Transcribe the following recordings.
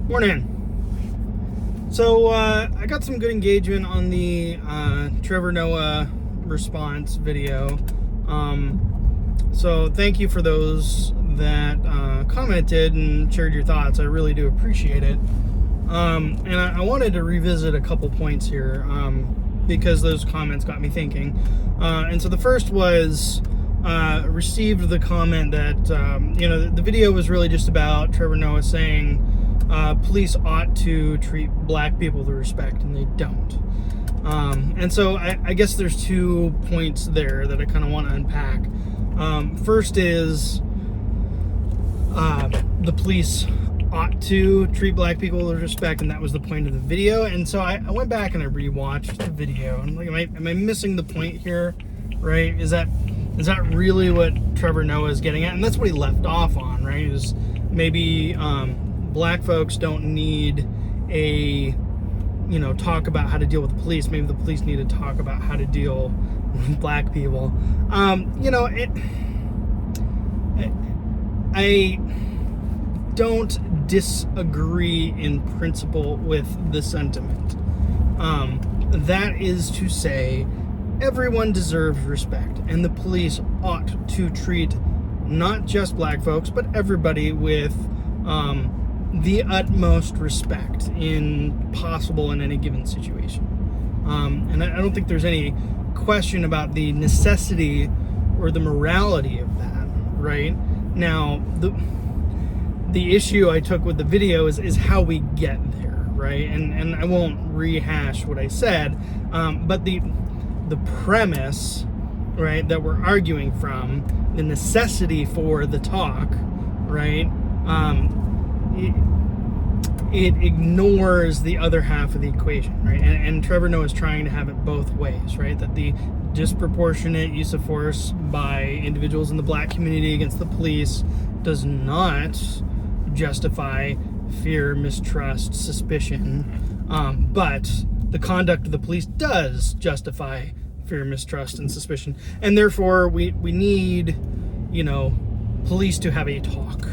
Morning. So I got some good engagement on the Trevor Noah response video. So thank you for those that commented and shared your thoughts. I really do appreciate it. And I wanted to revisit a couple points here because those comments got me thinking. And so the first was received the comment that the video was really just about Trevor Noah saying police ought to treat black people with respect, and they don't. And so I guess there's 2 points there that I kind of want to unpack. First is the police ought to treat black people with respect, and that was the point of the video. And so I went back and I rewatched the video, and like, am I missing the point here? Right? Is that really what Trevor Noah is getting at? And that's what he left off on, right? Is maybe black folks don't need a talk about how to deal with the police. Maybe the police need to talk about how to deal with black people. I don't disagree in principle with the sentiment. That is to say, everyone deserves respect, and the police ought to treat not just black folks, but everybody with the utmost respect possible in any given situation. And I don't think there's any question about the necessity or the morality of that, right? Now, the issue I took with the video is how we get there, right? And I won't rehash what I said, but the premise, right, that we're arguing from, the necessity for the talk, right, it ignores the other half of the equation, right? And Trevor Noah is trying to have it both ways, right? That the disproportionate use of force by individuals in the black community against the police does not justify fear, mistrust, suspicion, but the conduct of the police does justify fear, mistrust, and suspicion. And therefore, we need, police to have a talk,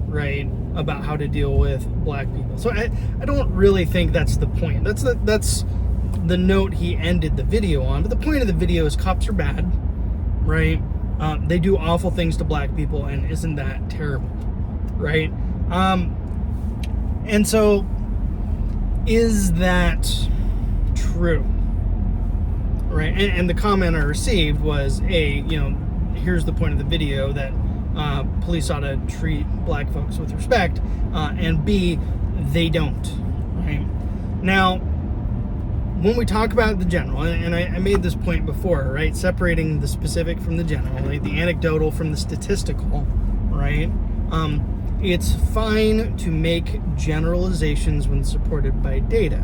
right, about how to deal with black people. So I don't really think that's the point. That's the note he ended the video on. But the point of the video is cops are bad, right? They do awful things to black people, and isn't that terrible, right? And so, is that true, right? And the comment I received was, here's the point of the video, that police ought to treat black folks with respect, and B, they don't, right? Now, when we talk about the general, and I made this point before, right, separating the specific from the general, right, the anecdotal from the statistical, right, it's fine to make generalizations when supported by data,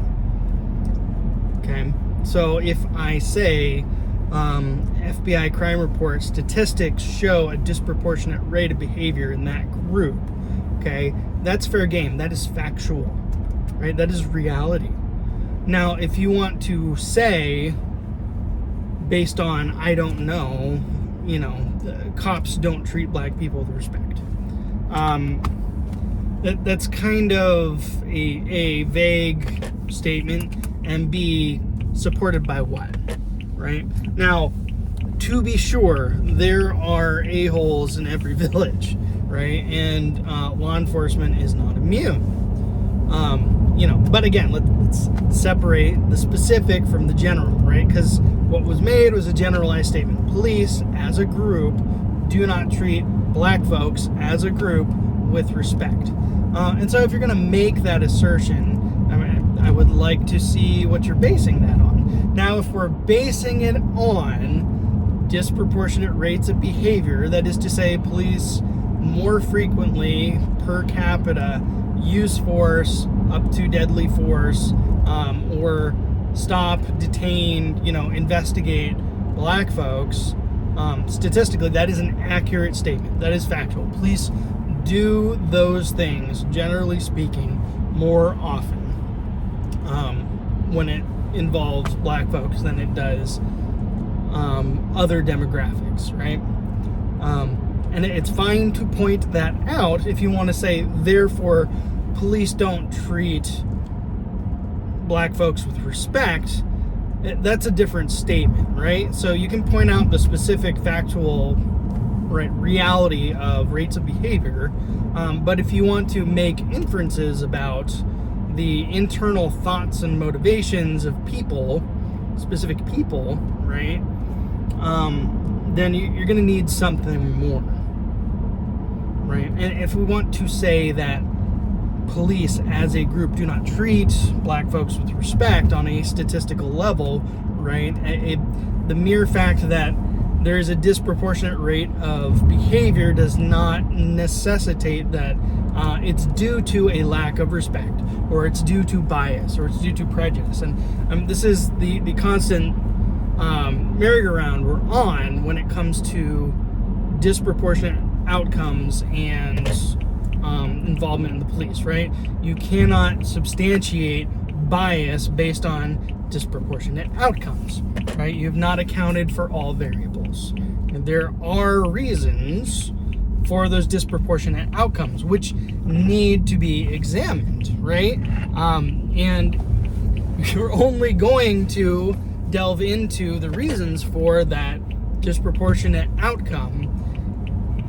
okay? So if I say FBI crime report statistics show a disproportionate rate of behavior in that group, okay, that's fair game. That is factual, right? That is reality. Now, if you want to say, based on, I don't know, cops don't treat black people with respect, that's kind of a vague statement, and B, supported by what? Right? Now, to be sure, there are a-holes in every village, right? And law enforcement is not immune. But again, let's separate the specific from the general, right? Because what was made was a generalized statement. Police, as a group, do not treat black folks as a group with respect. And so if you're going to make that assertion, I would like to see what you're basing that on. Now, if we're basing it on disproportionate rates of behavior, that is to say, police more frequently per capita use force up to deadly force, or stop, detain, investigate black folks, statistically, that is an accurate statement. That is factual. Police do those things, generally speaking, more often when it involves black folks than it does other demographics, right? And it's fine to point that out if you want to say, therefore, police don't treat black folks with respect, that's a different statement, right? So you can point out the specific factual reality of rates of behavior, but if you want to make inferences about the internal thoughts and motivations of people, specific people, right, then you're going to need something more, right? And if we want to say that police as a group do not treat black folks with respect on a statistical level, right, the mere fact that there is a disproportionate rate of behavior does not necessitate that it's due to a lack of respect, or it's due to bias, or it's due to prejudice. And this is the constant merry-go-round we're on when it comes to disproportionate outcomes and involvement in the police, right? You cannot substantiate bias based on disproportionate outcomes, right? You have not accounted for all variables. And there are reasons for those disproportionate outcomes which need to be examined, right? And you're only going to delve into the reasons for that disproportionate outcome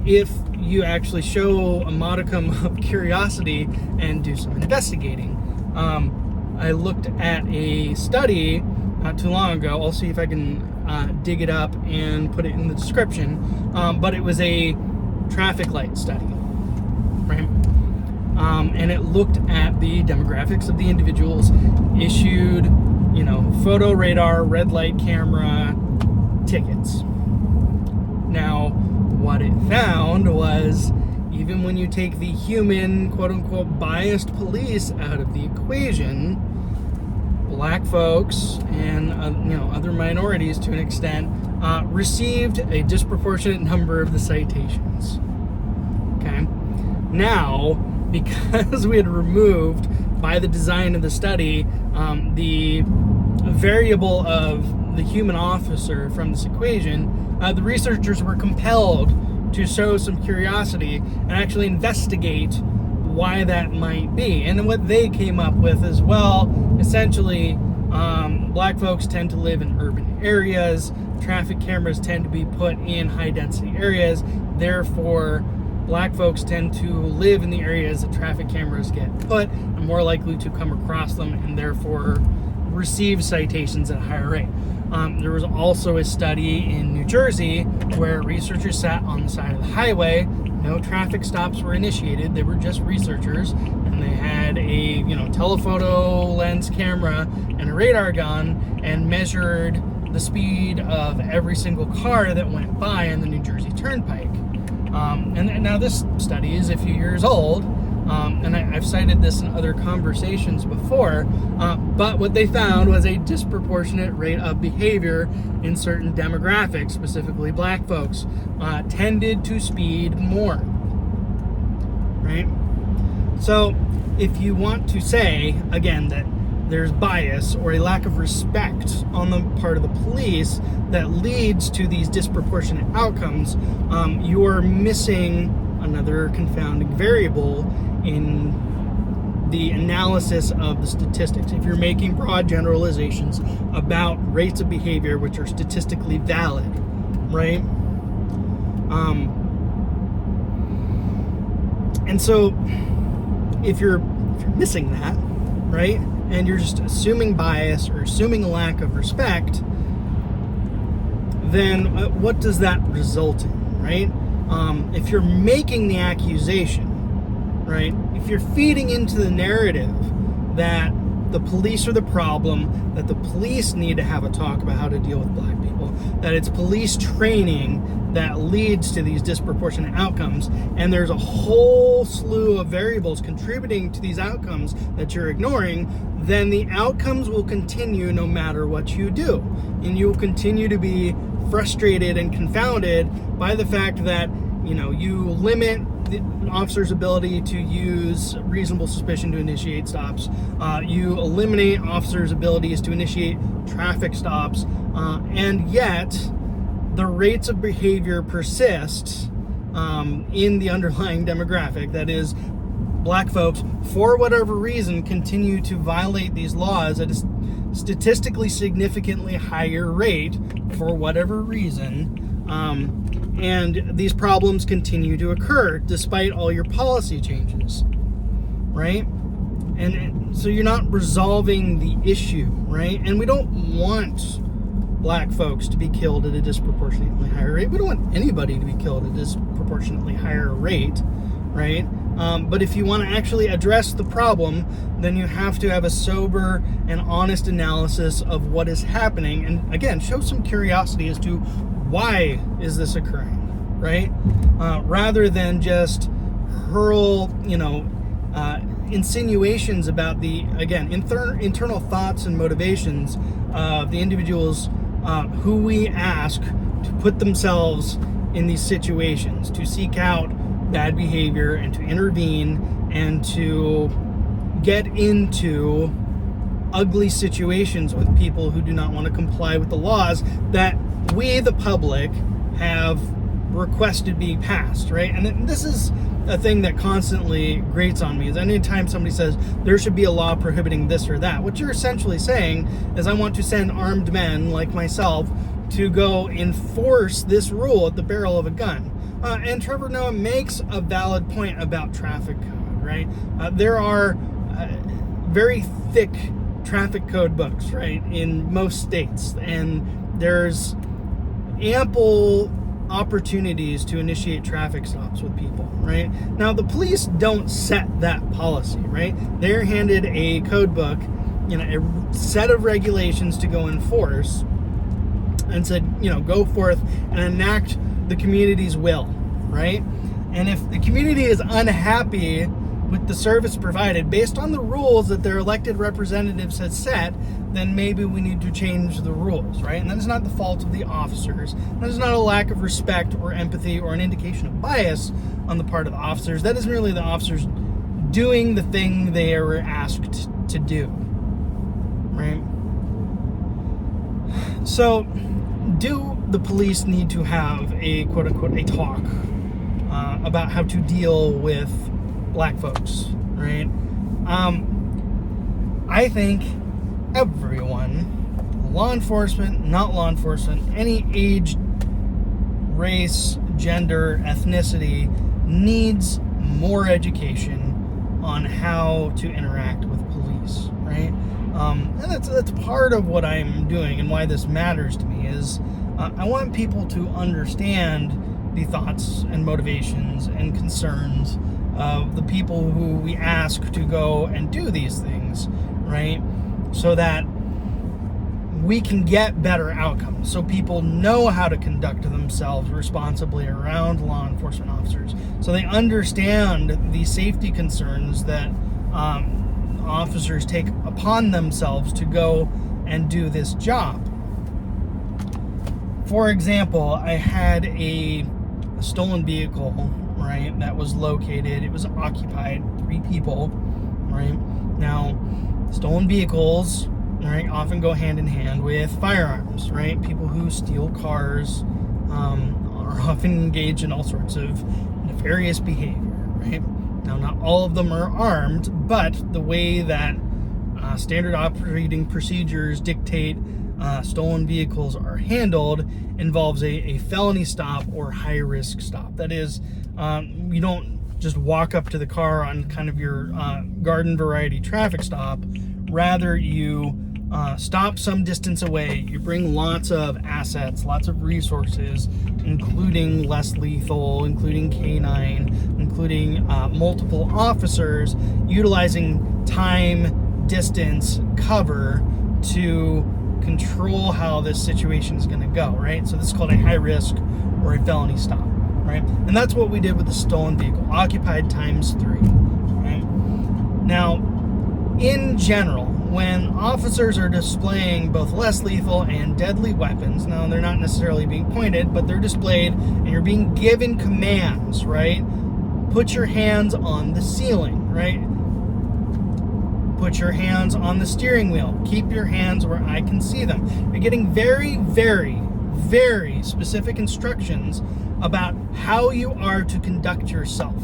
if you actually show a modicum of curiosity and do some investigating. I looked at a study not too long ago. I'll see if I can dig it up and put it in the description. But it was a traffic light study, right? And it looked at the demographics of the individuals issued, photo radar, red light camera tickets. Now, what it found was, even when you take the human, quote-unquote, biased police out of the equation, black folks and other minorities, to an extent, received a disproportionate number of the citations. Okay? Now, because we had removed, by the design of the study, the variable of the human officer from this equation, the researchers were compelled to show some curiosity and actually investigate why that might be. And what they came up with is, well, essentially, black folks tend to live in urban areas. Traffic cameras tend to be put in high-density areas. Therefore, black folks tend to live in the areas that traffic cameras get put and more likely to come across them, and therefore receive citations at a higher rate. There was also a study in New Jersey where researchers sat on the side of the highway. No traffic stops were initiated. They were just researchers, and they had a telephoto lens camera and a radar gun and measured the speed of every single car that went by on the New Jersey Turnpike. And now this study is a few years old, and I've cited this in other conversations before, but what they found was a disproportionate rate of behavior in certain demographics, specifically black folks, tended to speed more, right? So if you want to say, again, that there's bias or a lack of respect on the part of the police that leads to these disproportionate outcomes, you are missing another confounding variable in the analysis of the statistics. If you're making broad generalizations about rates of behavior which are statistically valid, right? And so if you're missing that, right, and you're just assuming bias or assuming a lack of respect, then what does that result in, right? If you're making the accusation, right, if you're feeding into the narrative that the police are the problem, that the police need to have a talk about how to deal with black people, that it's police training that leads to these disproportionate outcomes, and there's a whole slew of variables contributing to these outcomes that you're ignoring, then the outcomes will continue no matter what you do. And you will continue to be frustrated and confounded by the fact that, you limit the officer's ability to use reasonable suspicion to initiate stops. You eliminate officers' abilities to initiate traffic stops, and yet the rates of behavior persist in the underlying demographic. That is, black folks, for whatever reason, continue to violate these laws at a statistically significantly higher rate for whatever reason. And these problems continue to occur despite all your policy changes, right? And so you're not resolving the issue, right? And we don't want black folks to be killed at a disproportionately higher rate. We don't want anybody to be killed at a disproportionately higher rate, right? But if you want to actually address the problem, then you have to have a sober and honest analysis of what is happening. And again, show some curiosity as to why is this occurring, right? Rather than just hurl, insinuations about the, again, internal thoughts and motivations of the individuals who we ask to put themselves in these situations, to seek out bad behavior and to intervene and to get into ugly situations with people who do not want to comply with the laws that we, the public, have requested be passed, right? And this is a thing that constantly grates on me, is anytime somebody says there should be a law prohibiting this or that, what you're essentially saying is I want to send armed men like myself to go enforce this rule at the barrel of a gun. And Trevor Noah makes a valid point about traffic code, right? There are very thick traffic code books, right, in most states, and there's ample opportunities to initiate traffic stops with people, right? Now, the police don't set that policy, right? They're handed a code book, a set of regulations to go enforce, and said, go forth and enact the community's will, right? And if the community is unhappy with the service provided based on the rules that their elected representatives had set, then maybe we need to change the rules, right? And that is not the fault of the officers. That is not a lack of respect or empathy or an indication of bias on the part of the officers. That is merely the officers doing the thing they were asked to do, right? So, do the police need to have a quote-unquote a talk about how to deal with black folks, right? I think everyone, law enforcement, not law enforcement, any age, race, gender, ethnicity, needs more education on how to interact with police, right? And that's part of what I'm doing and why this matters to me is I want people to understand the thoughts and motivations and concerns of the people who we ask to go and do these things, right? So that we can get better outcomes, so people know how to conduct themselves responsibly around law enforcement officers, so they understand the safety concerns that officers take upon themselves to go and do this job. For example, I had a stolen vehicle, right, that was located. It was occupied, 3 people, right? Now, stolen vehicles, right, often go hand in hand with firearms, right? People who steal cars are often engaged in all sorts of nefarious behavior, right? Now, not all of them are armed, but the way that standard operating procedures dictate stolen vehicles are handled involves a felony stop or high-risk stop. That is, you don't just walk up to the car on kind of your garden variety traffic stop. Rather, you stop some distance away. You bring lots of assets, lots of resources, including less lethal, including K9, including multiple officers, utilizing time, distance, cover to control how this situation is going to go, right? So this is called a high risk or a felony stop, right? And that's what we did with the stolen vehicle, occupied times 3, right? Now, in general, when officers are displaying both less lethal and deadly weapons, now they're not necessarily being pointed, but they're displayed and you're being given commands, right? Put your hands on the ceiling, right? Put your hands on the steering wheel. Keep your hands where I can see them. You're getting very, very, very specific instructions about how you are to conduct yourself,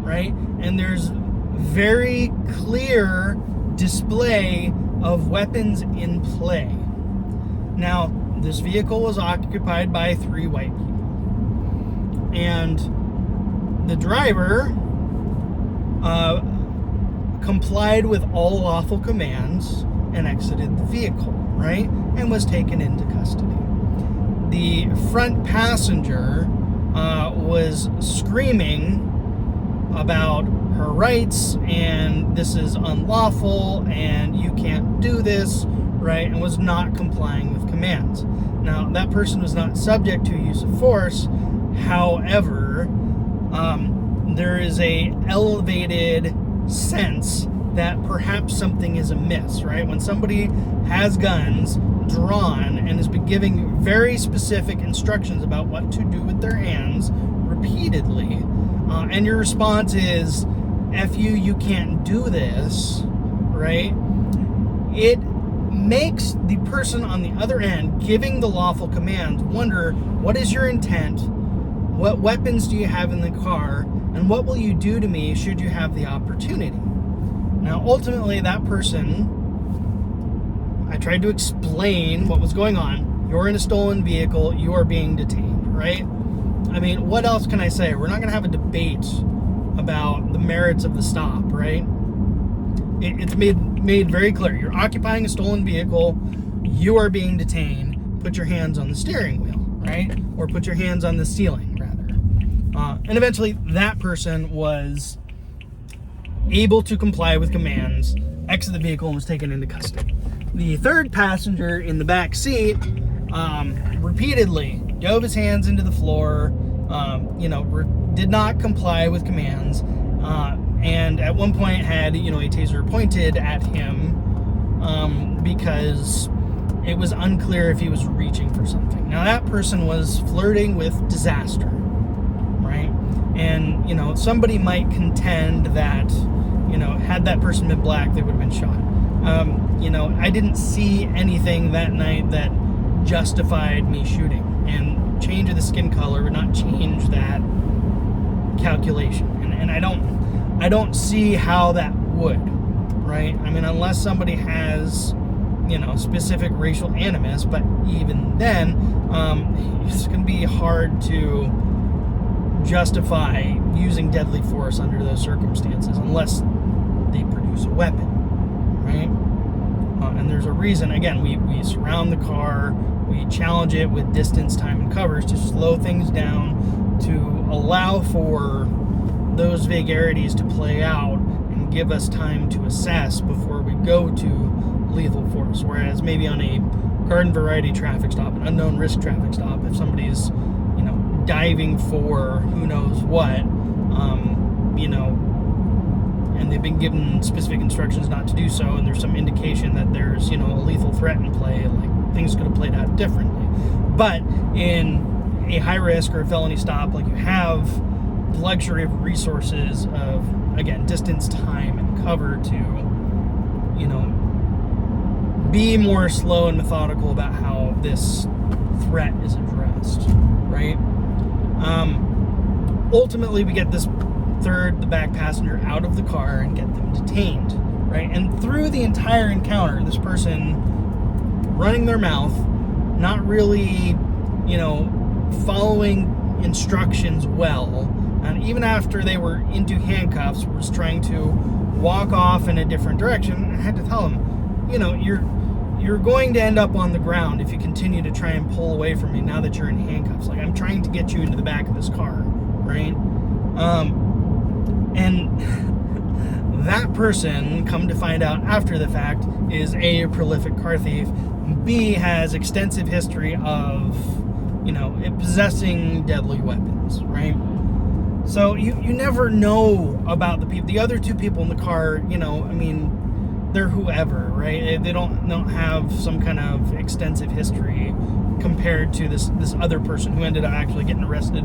right? And there's very clear display of weapons in play. Now, this vehicle was occupied by 3 white people. And the driver complied with all lawful commands and exited the vehicle, right? And was taken into custody. The front passenger was screaming about her rights, and this is unlawful, and you can't do this, right? And was not complying with commands. Now, that person was not subject to use of force. However, there is a elevated sense that perhaps something is amiss, right? When somebody has guns drawn and has been giving very specific instructions about what to do with their hands repeatedly, and your response is, F you can't do this, right? It makes the person on the other end giving the lawful commands wonder, what is your intent? What weapons do you have in the car? And what will you do to me should you have the opportunity? Now, ultimately, that person, I tried to explain what was going on. You're in a stolen vehicle. You are being detained, right? I mean, what else can I say? We're not going to have a debate about the merits of the stop, right? It's made very clear. You're occupying a stolen vehicle. You are being detained. Put your hands on the steering wheel, right? Or put your hands on the ceiling, rather. And eventually, that person was able to comply with commands, exit the vehicle, and was taken into custody. The third passenger in the back seat repeatedly dove his hands into the floor, did not comply with commands, and at one point had, a taser pointed at him because it was unclear if he was reaching for something. Now, that person was flirting with disaster, right? And, somebody might contend that, had that person been black, they would have been shot. I didn't see anything that night that justified me shooting, and change of the skin color would not change that calculation. And I don't see how that would, right? I mean, unless somebody has, specific racial animus, but even then, it's going to be hard to justify using deadly force under those circumstances unless they produce a weapon, right? And there's a reason. Again, we surround the car, we challenge it with distance, time, and covers to slow things down, to allow for those vagaries to play out and give us time to assess before we go to lethal force. Whereas maybe on a garden variety traffic stop, an unknown risk traffic stop, if somebody's diving for who knows what, and they've been given specific instructions not to do so, and there's some indication that there's a lethal threat in play, like things could have played out differently. But in a high risk or a felony stop, like, you have the luxury of resources of, again, distance, time, and cover to be more slow and methodical about how this threat is addressed, right? Ultimately, we get this the back passenger, out of the car and get them detained, right? And through the entire encounter, this person running their mouth, not really, following instructions well, and even after they were into handcuffs, was trying to walk off in a different direction. I had to tell him, you're going to end up on the ground if you continue to try and pull away from me now that you're in handcuffs. Like, I'm trying to get you into the back of this car, right? And that person, come to find out after the fact, is A, prolific car thief, B, has extensive history of, possessing deadly weapons, right? So you never know about the people. The other 2 people in the car, they're whoever, right? They don't have some kind of extensive history compared to this other person who ended up actually getting arrested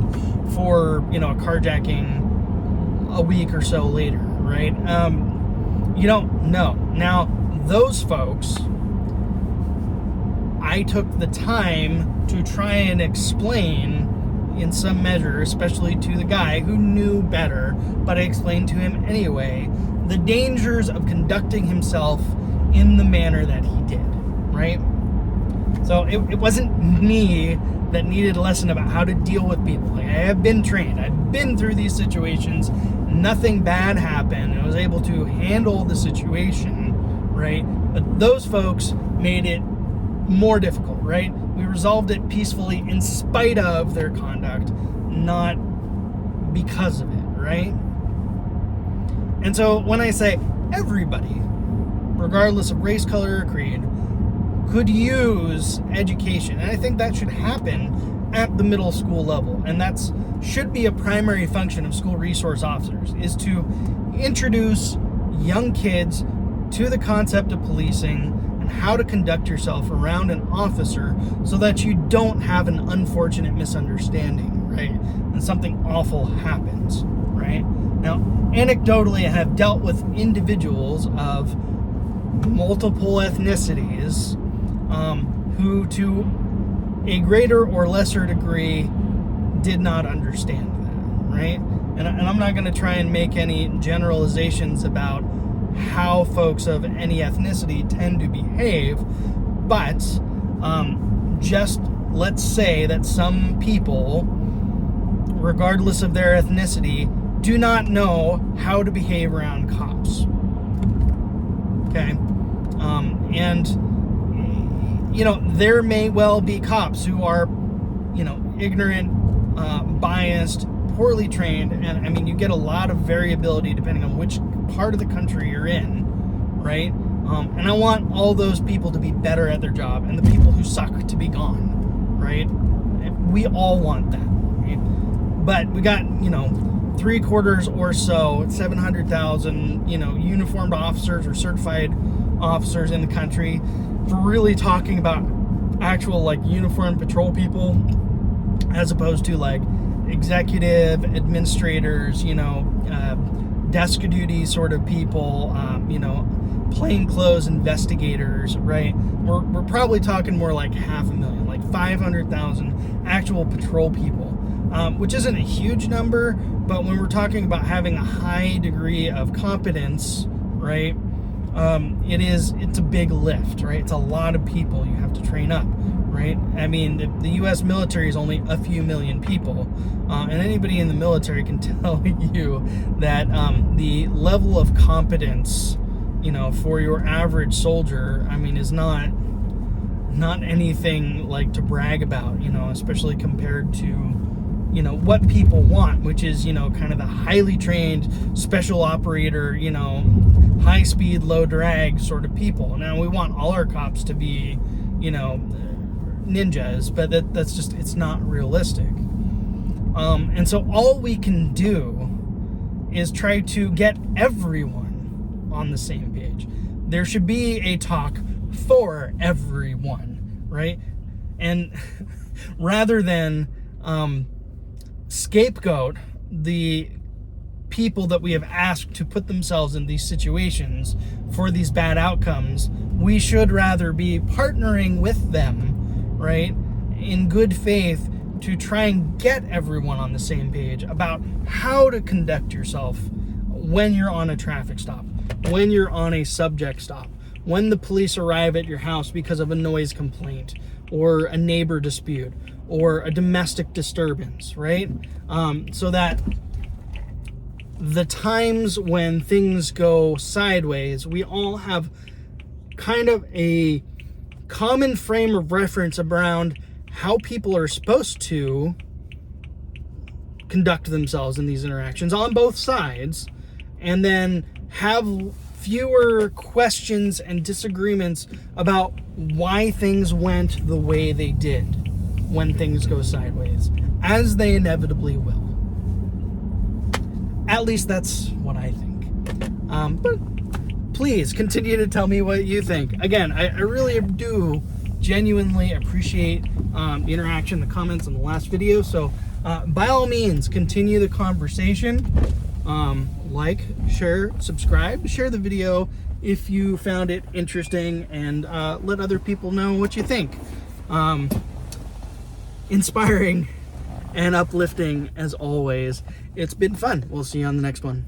for, a carjacking a week or so later, right? You don't know. Now, those folks, I took the time to try and explain in some measure, especially to the guy who knew better, but I explained to him anyway the dangers of conducting himself in the manner that he did, right? So it wasn't me that needed a lesson about how to deal with people. Like, I have been trained. I've been through these situations. Nothing bad happened. I was able to handle the situation, right? But those folks made it more difficult, right? We resolved it peacefully in spite of their conduct, not because of it, right? And so when I say everybody, regardless of race, color, or creed, could use education, and I think that should happen at the middle school level, and that's should be a primary function of school resource officers, is to introduce young kids to the concept of policing and how to conduct yourself around an officer so that you don't have an unfortunate misunderstanding, right? And something awful happens, right? Now, anecdotally, I have dealt with individuals of multiple ethnicities who, to a greater or lesser degree, did not understand that, right? And I'm not going to try and make any generalizations about how folks of any ethnicity tend to behave, but just let's say that some people, regardless of their ethnicity, do not know how to behave around cops. Okay? And there may well be cops who are, ignorant, biased, poorly trained, and I mean, you get a lot of variability depending on which part of the country you're in, right? And I want all those people to be better at their job, and the people who suck to be gone, right? We all want that, right? But we got, 3/4 or so, 700,000, uniformed officers or certified officers in the country. For really talking about actual uniformed patrol people, as opposed to executive administrators, desk duty sort of people, plainclothes investigators, right? We're probably talking more like 500,000, 500,000 actual patrol people, which isn't a huge number, but when we're talking about having a high degree of competence, right? It's a big lift, right? It's a lot of people you have to train up, right? I mean, the U.S. military is only a few million people, and anybody in the military can tell you that the level of competence, for your average soldier, I mean, is not anything to brag about, especially compared to, what people want, which is, kind of the highly trained special operator, high speed, low drag sort of people. Now, we want all our cops to be, ninjas, but that's just, it's not realistic. And so all we can do is try to get everyone on the same page. There should be a talk for everyone, right? And rather than scapegoat the people that we have asked to put themselves in these situations for these bad outcomes, we should rather be partnering with them, right, in good faith, to try and get everyone on the same page about how to conduct yourself when you're on a traffic stop, when you're on a subject stop, when the police arrive at your house because of a noise complaint or a neighbor dispute or a domestic disturbance, right? So that the times when things go sideways, we all have kind of a common frame of reference around how people are supposed to conduct themselves in these interactions on both sides, and then have fewer questions and disagreements about why things went the way they did when things go sideways, as they inevitably will. At least that's what I think. But please continue to tell me what you think. Again, I really do genuinely appreciate the interaction, the comments on the last video. So by all means, continue the conversation. Like, share, subscribe, share the video if you found it interesting, and let other people know what you think. Inspiring and uplifting as always. It's been fun. We'll see you on the next one.